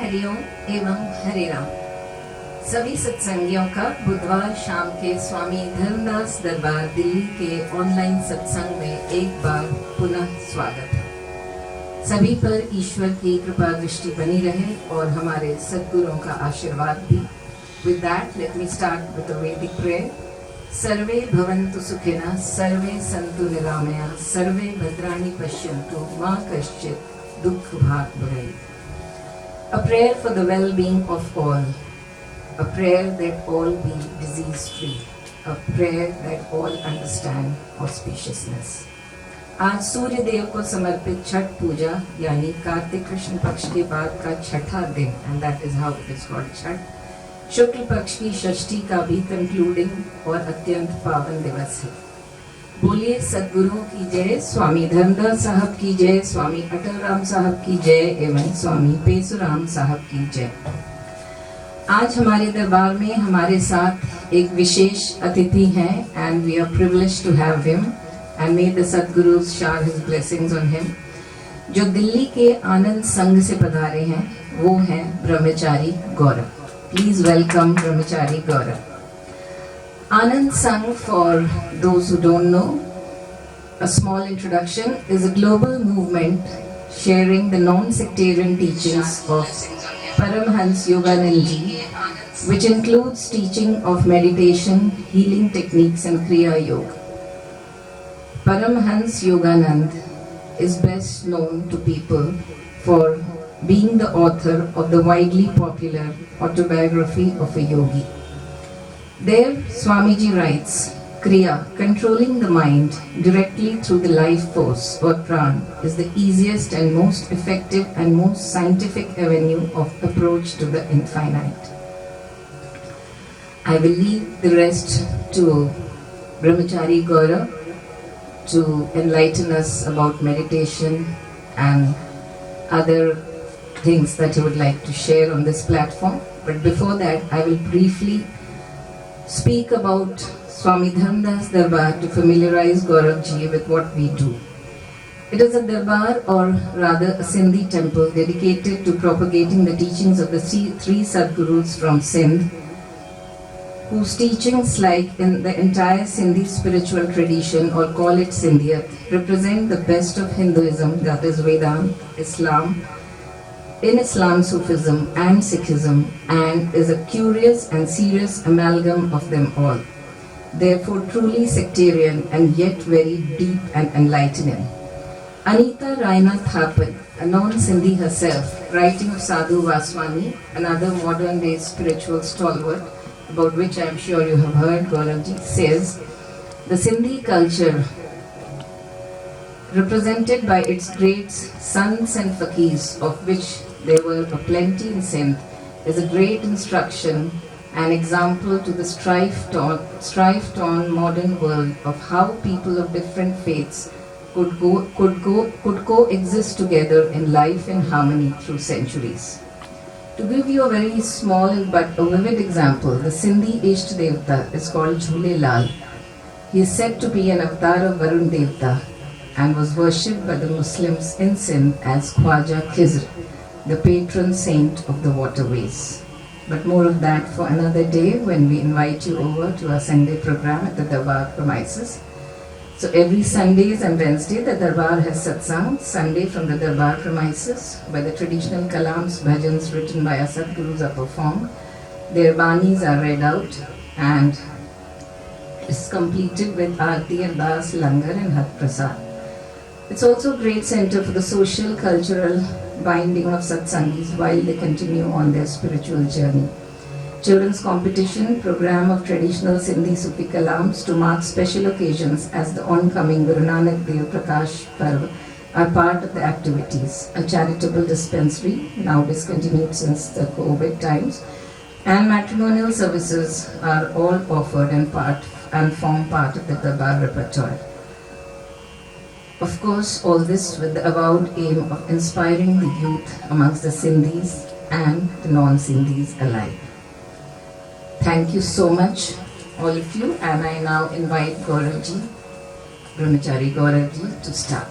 हरिओम एवं हरे राम। सभी सत्संगियों का बुधवार शाम के स्वामी धर्मदास दरबार दिल्ली के ऑनलाइन सत्संग में एक बार पुनः स्वागत है। सभी पर ईश्वर की कृपा दृष्टि बनी रहे और हमारे सद्गुरुओं का आशीर्वाद भी। With that, let me start with a Vedic prayer. सर्वे भवन्तु सुखिनः, सर्वे सन्तु निरामया, सर्वे भद्राणि पश्यन्तु, मा कश्चित् दुःखभाग् भवेत्. A prayer for the well-being of all. A prayer that all be disease-free. A prayer that all understand auspiciousness. आज सूर्य देव को समर्पित छठ पूजा यानी कार्तिक कृष्ण पक्ष के बाद का छठा दिन, and that is how it is called Chhath, शुक्ल पक्ष की षष्ठी का भी कंक्लूडिंग और अत्यंत पावन दिवस है। बोलिए सद्गुरुओं की जय, स्वामी धर्मदास साहब की जय, स्वामी अटल राम साहब की जय एवं स्वामी पेसुराम साहब की जय। आज हमारे दरबार में हमारे साथ एक विशेष अतिथि हैं and we are privileged to have him and may the Sadhguru shower his blessings on him. जो दिल्ली के आनंद संघ से पधारे हैं वो हैं ब्रह्मचारी गौरव। Please welcome Brahmachari Gaurav. Anand Sangh, for those who don't know, a small introduction, is a global movement sharing the non-sectarian teachings of Paramhans Yoganandaji, which includes teaching of meditation, healing techniques and Kriya Yoga. Paramhans Yoganand is best known to people for being the author of the widely popular autobiography of a yogi. There, Swamiji writes, Kriya, controlling the mind directly through the life force or pran, is the easiest and most effective and most scientific avenue of approach to the infinite. I will leave the rest to Brahmachari Gaurav to enlighten us about meditation and other things that he would like to share on this platform. But before that, I will briefly speak about Swami Dharamdas Darbar to familiarize Gaurav ji with what we do. It is a Darbar, or rather a Sindhi temple, dedicated to propagating the teachings of the three Sadgurus from Sindh, whose teachings, like in the entire Sindhi spiritual tradition, or call it Sindhiyat, represent the best of Hinduism, that is Vedanta, Islam, in Islam, Sufism and Sikhism, and is a curious and serious amalgam of them all. Therefore truly sectarian and yet very deep and enlightening. Anita Raina Thapar, a non-Sindhi herself, writing of Sadhu Vaswani, another modern day spiritual stalwart, about which I am sure you have heard, Gauravji, says, the Sindhi culture, represented by its great sons and fakirs, of which there were a plenty in Sindh, is a great instruction and example to the strife-torn modern world of how people of different faiths could coexist together in life and harmony through centuries. To give you a very small but a vivid example, the Sindhi Ishta Devta is called Jhule Lal. He is said to be an avatar of Varun Devta and was worshipped by the Muslims in Sindh as Khwaja Khizr, the patron saint of the waterways. But more of that for another day when we invite you over to our Sunday program at the Darbar premises. So every Sundays and Wednesday the Darbar has satsang, Sunday from the Darbar premises, where the traditional kalams, bhajans written by our Sadgurus are performed. Their banis are read out and is completed with Aarti, Ardas, Langar and Hat Prasad. It's also a great center for the social, cultural binding of satsangis while they continue on their spiritual journey. Children's competition, program of traditional Sindhi Sufi Kalams to mark special occasions as the oncoming Guru Nanak Dev Prakash Parv are part of the activities. A charitable dispensary, now discontinued since the COVID times, and matrimonial services are all offered and form part of the Darbar repertoire. Of course, all this with the avowed aim of inspiring the youth amongst the Sindhis and the non-Sindhis alike. Thank you so much, all of you, and I now invite Gauravji, Brahmachari Gauravji, to start.